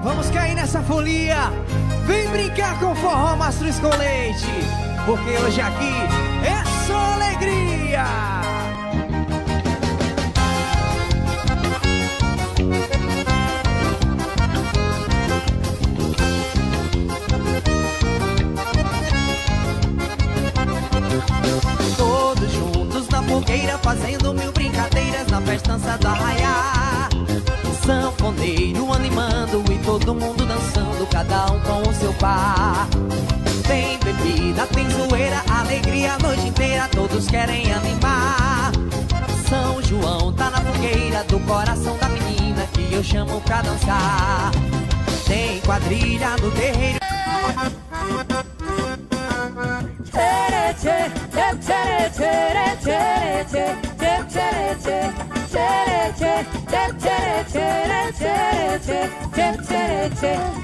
Vamos cair nessa folia. Vem brincar com forró mastruz com leite, porque hoje aqui é só alegria. Todos juntos na fogueira, fazendo mil brincadeiras na festança do arraiá. Sanfoneiro animando e todo mundo dançando, cada um com o seu par. Tem bebida, tem zoeira, alegria a noite inteira, todos querem animar. São João tá na fogueira do coração da menina que eu chamo pra dançar. Tem quadrilha no terreiro.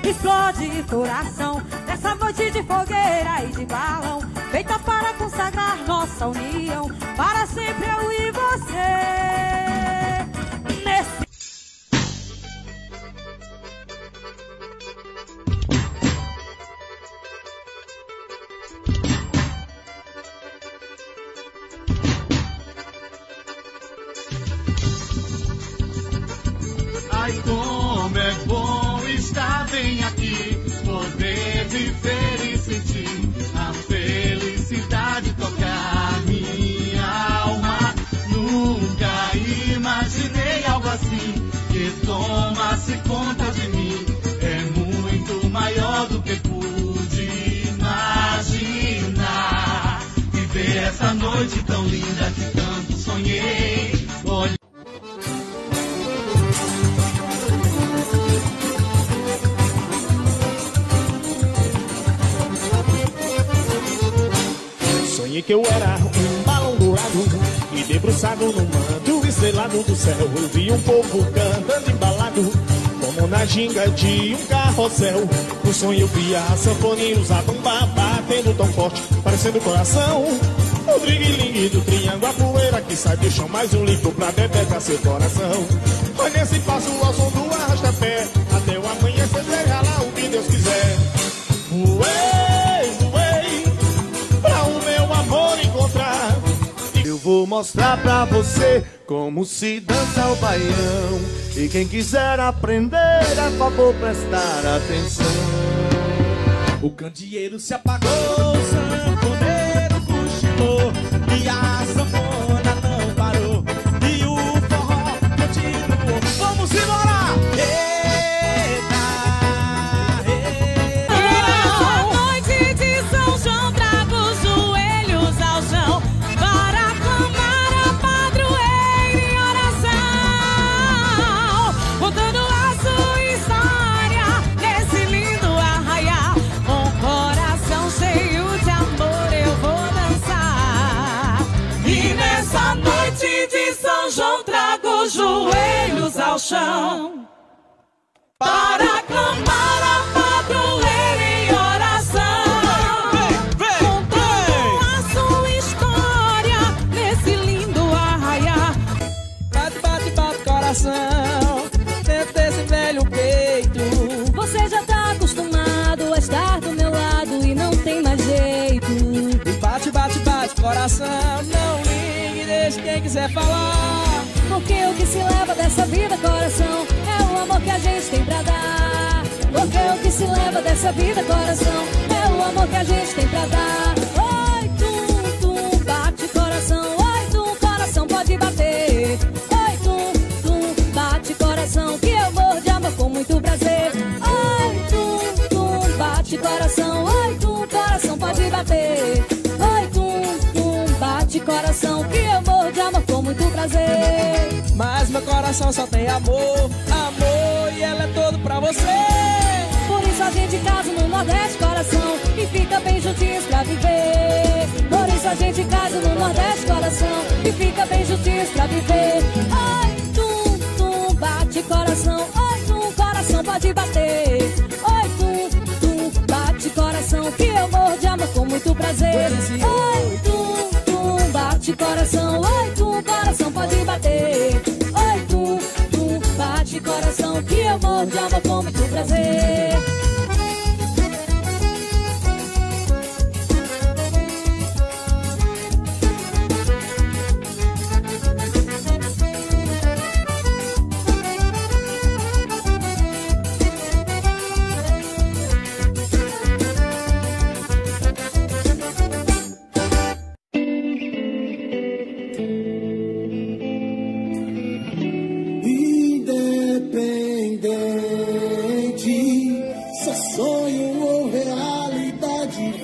Explode coração nessa noite de fogueira e de balão, feita para consagrar nossa união, para sempre eu e você. Nesse ai, como é bom estar bem aqui, poder viver e sentir a felicidade tocar minha alma. Nunca imaginei algo assim, que tomasse conta de mim. É muito maior do que pude imaginar. Viver essa noite tão linda que tanto sonhei. Olha, sonhei que eu era um balão dourado e debruçado no manto estrelado do céu. Eu vi um povo cantando embalado, como na ginga de um carrossel. No sonho eu via a sanfoninha usada, um batendo tão forte, parecendo coração. O drigue-lingue do triângulo, a poeira que sai do chão, mais um limpo pra bebecar seu coração. Olha nesse passo ao som do arrasta-pé, até o amanhecer, seja lá o que Deus quiser. Voei, voei, pra o meu amor encontrar. Eu vou mostrar pra você como se dança o baião, e quem quiser aprender, é favor prestar atenção. O candeeiro se apagou, o sanfoneiro cochilou, e a sanfona não parou, e o forró continuou. Vamos embora! noite de São João, trago os joelhos ao chão para aclamar a padroeira em oração, contando a sua história nesse lindo arraial. Com o coração cheio de amor eu vou dançar, e nessa noite de São João trago os joelhos ao chão para aclamar a padroeira em oração, contando a sua história nesse lindo arraial. Bate, bate, bate coração dentro desse velho peito. Você já tá acostumado a estar do meu lado e não tem mais jeito. E bate, bate, bate coração, não ligue, deixe quem quiser falar. Porque o que se leva dessa vida, coração, é o amor que a gente tem pra dar. Porque o que se leva dessa vida, coração, é o amor que a gente tem pra dar. Oi, tum, tum, bate coração. Oi, tum, coração pode bater. Oi, tum, tum, bate coração, que eu morro de amor com muito prazer. Oi, tum, tum, bate coração. Oi, tum, coração pode bater. Oi, tum, tum, bate coração, que eu morro de amor com muito prazer. Mas meu coração só tem amor, amor, e ela é todo pra você. Por isso a gente casa no Nordeste, coração, e fica bem juntinhos pra viver. Por isso a gente casa no Nordeste, coração, e fica bem juntinhos pra viver. Ai, tum, tum, bate coração. Ai, tum, coração pode bater. Ai, tum, tum, bate coração, que eu morro de amor com muito prazer. Ai, tum, tum, bate coração. Ai, tum, coração pode bater. Ai, tum, tum, bate coração, que eu morro amor, de amor com muito prazer.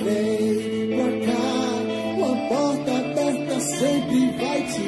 Vem pra cá, uma porta aberta sempre vai te